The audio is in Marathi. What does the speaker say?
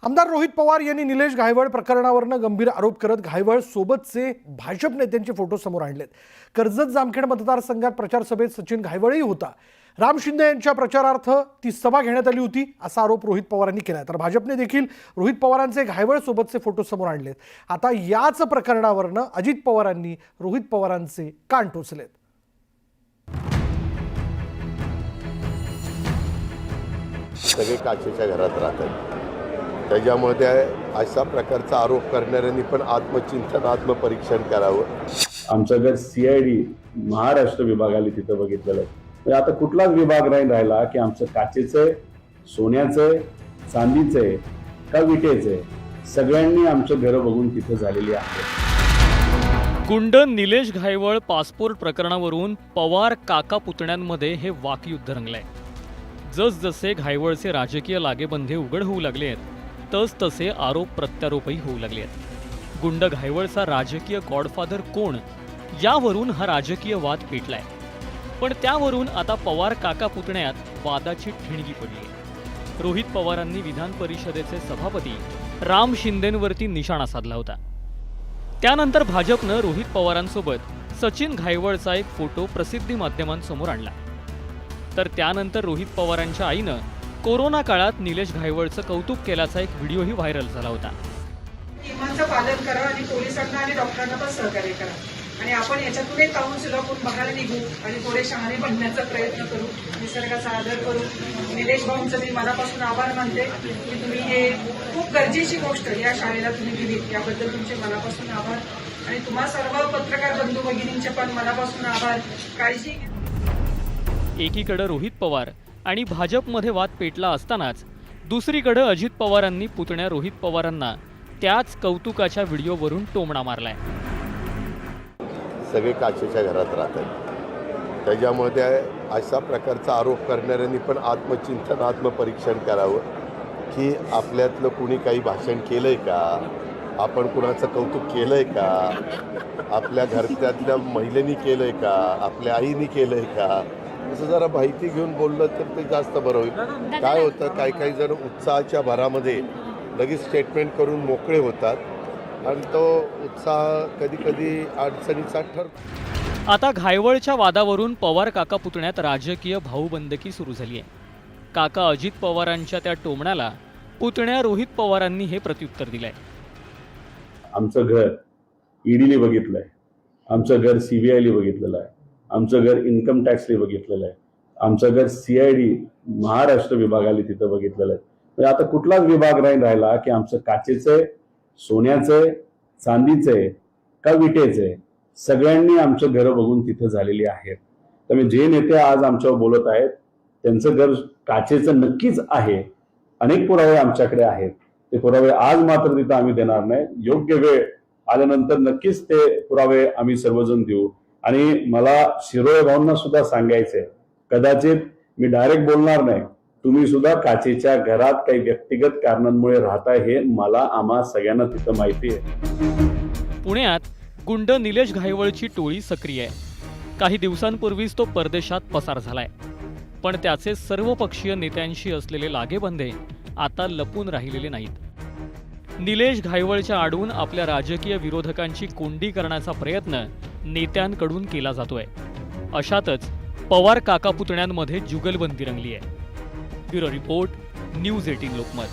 आमदार रोहित पवार यांनी निलेश घायवळ प्रकरणावरनं गंभीर आरोप करत घायवळ सोबतचे भाजप नेत्यांचे फोटो समोर आणलेत। कर्जत जामखेड मतदारसंघात प्रचार सभेत सचिन घायवळही होता। राम शिंदे यांच्या प्रचारार्थ ती सभा घेण्यात आली होती असा आरोप रोहित पवारांनी केला। तर भाजपने देखील रोहित पवारांचे घायवळ सोबतचे फोटो समोर आणलेत। आता याच प्रकरणावरनं अजित पवारांनी रोहित पवारांचे कान टोचलेत। सगळे काचेच्या घरात राहतात, त्याच्यामुळे त्या अशा प्रकारचा आरोप करणाऱ्यांनी पण आत्मचिंतन आत्मपरीक्षण करावं। आमचं घर CID महाराष्ट्र विभागाला तिथं बघितलेलं आहे। म्हणजे आता कुठलाच विभाग नाही राहिला की आमचं काचेचं, सोन्याचं, चांदीचं का विटेचं, सगळ्यांनी आमचं घर बघून तिथं झालेली आहे। गुंड निलेश घायवळ पासपोर्ट प्रकरणावरून पवार काका पुतण्यांमध्ये हे वाकयुद्ध रंगलंय। जसजसे घायवळचे राजकीय लागेबंधे उघड होऊ लागले आहेत तसे आरोप प्रत्यारोपही होऊ लागले आहेत। गुंड घायवळचा राजकीय गॉडफादर कोण यावरून हा राजकीय वाद पेटलाय, पण त्यावरून आता पवार काका पुतण्यात वादाची ठिणगी पडली। रोहित पवारांनी विधान परिषदेचे सभापती राम शिंदेंवरती निशाणा साधला होता। त्यानंतर भाजपनं रोहित पवारांसोबत सचिन घायवळचा एक फोटो प्रसिद्धी माध्यमांसमोर आणला। तर त्यानंतर रोहित पवारांच्या आईनं कोरोना काळात निलेश घायवळचं कौतुक केल्याचा एक व्हिडिओही व्हायरल झाला होता। नियमांचं पालन करा आणि पोलिसांना आणि डॉक्टरांना पण सहकार्य करा आणि आपण याच्यातून एक काउन्सिल आपण बाहेर निघू आणि थोडे शहाणे बनण्याचा प्रयत्न करू, निसर्गाचा आदर करू। निलेश भाऊंचं मी मनापासून आभार मानते की तुम्ही हे खूप गरजेची गोष्ट या शाळेला तुम्ही दिली, याबद्दल तुमचे मनापासून आभार। आणि तुम्हा सर्व पत्रकार बंधू भगिनींचे पण मनापासून आभार। काळजी घ्या। एकीकडे रोहित पवार आणि भाजपमध्ये वाद पेटला असतानाच दुसरीकडे अजित पवारांनी पुतण्या रोहित पवारांना त्याच कौतुकाच्या व्हिडिओवरून टोमणा मारलाय। सगळे काचेच्या घरात राहतात, त्याच्यामुळे त्या अशा प्रकारचा आरोप करणाऱ्यांनी पण आत्मचिंतन आत्मपरीक्षण करावं की आपल्यातलं कुणी काही भाषण केलंय का, आपण कुणाचं कौतुक केलंय का, आपल्या घरातल्या महिलेनी केलंय का, आपल्या आईनी केलंय का, असं जरा माहिती घेऊन बोललं तर ते जास्त बरं होईल। काय होतं, काही जण उत्साहाच्या भरामध्ये लगेच स्टेटमेंट करून मोकळे होतात आणि तो उत्साह कधी कधी अडचणीचा ठरतो। आता घायवळच्या वादावरून पवार काका पुतण्यात राजकीय भाऊबंदकी सुरू झाली आहे। काका अजित पवारांच्या त्या टोमण्याला पुतण्या रोहित पवारांनी हे प्रत्युत्तर दिलंय। आमचं घर EDने बघितलंय, आमचं घर CBIने बघितलेलं आहे, आमचं घर इन्कम टॅक्सने बघितलेलं आहे, आमचं घर CID महाराष्ट्र विभागाला तिथं बघितलेलं आहे। म्हणजे आता कुठलाच विभाग नाही राहिला की आमचं काचेचं, सोन्याचं, चांदीचं का विटेचं, सगळ्यांनी आमचं घर बघून तिथं झालेली आहेत। त्यामुळे जे नेते आज आमच्यावर बोलत आहेत त्यांचं घर काचेचं नक्कीच आहे। अनेक पुरावे आमच्याकडे आहेत, ते पुरावे आज मात्र तिथं आम्ही देणार नाही। योग्य वेळ आल्यानंतर नक्कीच ते पुरावे आम्ही सर्वजण देऊ। आणि मला शिरोळे भाऊंना सुद्धा सांगायचंय, कदाचित मी डायरेक्ट बोलणार नाही, तुम्ही सुद्धा काचेच्या घरात काही व्यक्तिगत कारणांमुळे राहता हे मला आम्हा सगळ्यांना तिथं माहिती आहे। पुण्यात गुंड निलेश घायवळची टोळी सक्रिय आहे। काही दिवसांपूर्वीच तो परदेशात पसार झालाय, पण त्याचे सर्वपक्षीय नेत्यांशी असलेले लागेबंधे आता लपून राहिलेले नाहीत। निलेश घायवळच्या आडून आपल्या राजकीय विरोधकांची कोंडी करण्याचा प्रयत्न नेत्यांकडून केला जातोय। अशातच पवार काका पुतण्यांमध्ये जुगलबंदी रंगली आहे। Bureau report, news 18 Lokmat.